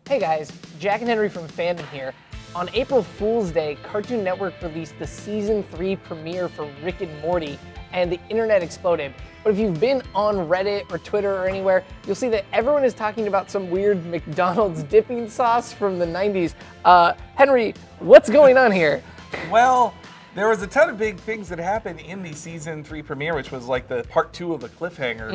Hey guys, Jack and Henry from Fandom here. On April Fool's Day, Cartoon Network released the Season 3 premiere for Rick and Morty, and the internet exploded. But if you've been on Reddit or Twitter or anywhere, you'll see that everyone is talking about some weird McDonald's dipping sauce from the 90s. Henry, what's going on here? Well, there was a ton of big things that happened in the Season 3 premiere, which was like the part 2 of a cliffhanger.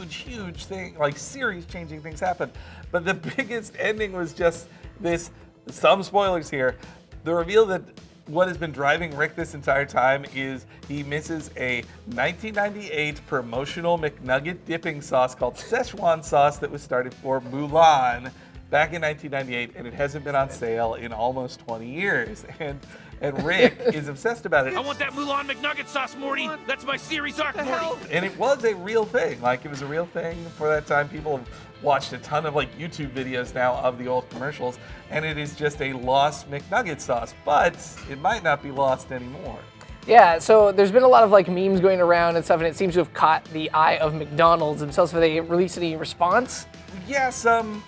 Huge thing, like series-changing things happened. But the biggest ending was just this, some spoilers here, the reveal that what has been driving Rick this entire time is he misses a 1998 promotional McNugget dipping sauce called Szechuan sauce that was started for Mulan back in 1998, and it hasn't been on sale in almost 20 years. And Rick is obsessed about it. I want that Mulan McNugget sauce, Morty. That's my series arc, Morty. And it was a real thing. Like, it was a real thing for that time. People have watched a ton of like YouTube videos now of the old commercials, and it is just a lost McNugget sauce, but it might not be lost anymore. Yeah, so there's been a lot of like memes going around and stuff, and it seems to have caught the eye of McDonald's themselves. Have they released any response? Yeah, some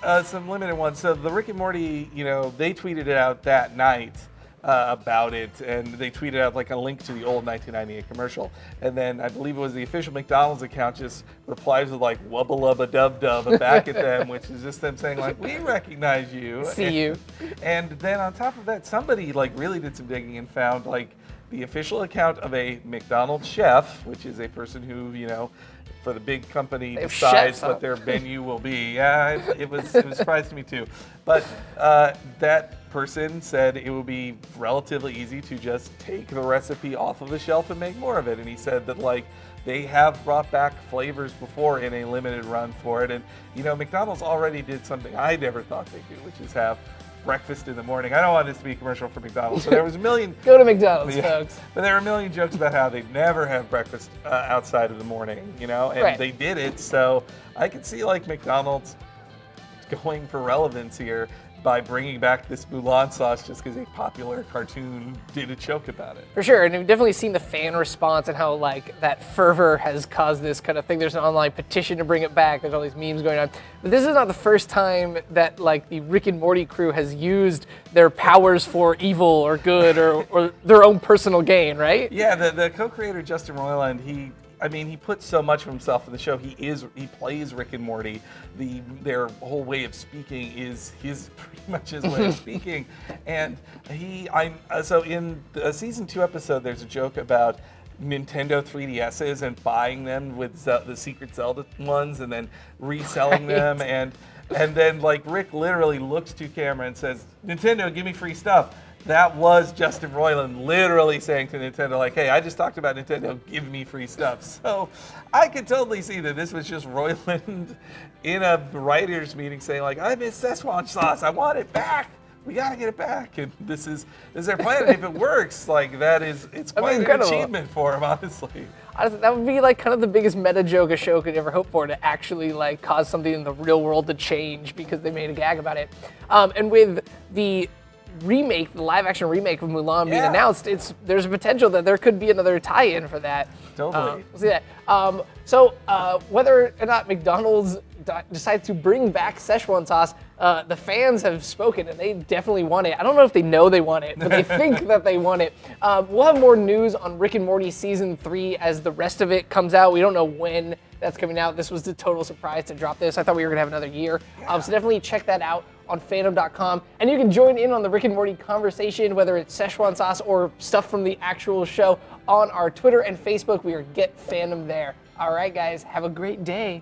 limited ones. So the Rick and Morty, you know, they tweeted it out that night about it, and they tweeted out like a link to the old 1998 commercial, and then I believe it was the official McDonald's account just replies with like wubba lubba dub dub back at them, which is just them saying like, we recognize you. See you. And then on top of that, somebody like really did some digging and found like the official account of a McDonald's chef, which is a person who, you know, for the big company decides what their menu will be. Yeah, it was a surprise to me too. But that person said it would be relatively easy to just take the recipe off of the shelf and make more of it. And he said that like they have brought back flavors before in a limited run for it. And you know, McDonald's already did something I never thought they'd do, which is have breakfast in the morning. I don't want this to be a commercial for McDonald's, so there was a million. Go to McDonald's, folks. But there were a million jokes about how they'd never have breakfast outside of the morning, you know, and they did it. So I could see like McDonald's going for relevance here by bringing back this Mulan sauce just because a popular cartoon did a joke about it. For sure, and we've definitely seen the fan response and how like that fervor has caused this kind of thing. There's an online petition to bring it back. There's all these memes going on. But this is not the first time that like the Rick and Morty crew has used their powers for evil or good or their own personal gain, right? Yeah, the co-creator Justin Roiland, he put so much of himself in the show. He plays Rick and Morty. Their whole way of speaking is pretty much his way of speaking. And so in the season 2 episode, there's a joke about Nintendo 3DSs and buying them with the Secret Zelda ones and then reselling them. And then like Rick literally looks to camera and says, "Nintendo, give me free stuff." That was Justin Roiland literally saying to Nintendo, like, hey, I just talked about Nintendo, give me free stuff. So I could totally see that this was just Roiland in a writer's meeting saying, like, I miss Szechuan sauce, I want it back. We gotta get it back. And this is their plan. And if it works, like it's quite an achievement for him, honestly. Honestly, that would be like kind of the biggest meta joke a show could ever hope for, to actually like cause something in the real world to change because they made a gag about it. And with the remake, the live-action remake of Mulan being announced, there's a potential that there could be another tie-in for that. Totally. We'll see that. So whether or not McDonald's decides to bring back Szechuan sauce, the fans have spoken and they definitely want it. I don't know if they know they want it, but they think that they want it. We'll have more news on Rick and Morty Season 3 as the rest of it comes out. We don't know when that's coming out. This was a total surprise to drop this. I thought we were going to have another year. So definitely check that out on fandom.com. And you can join in on the Rick and Morty conversation, whether it's Szechuan sauce or stuff from the actual show, on our Twitter and Facebook. We are Get Fandom there. All right, guys, have a great day.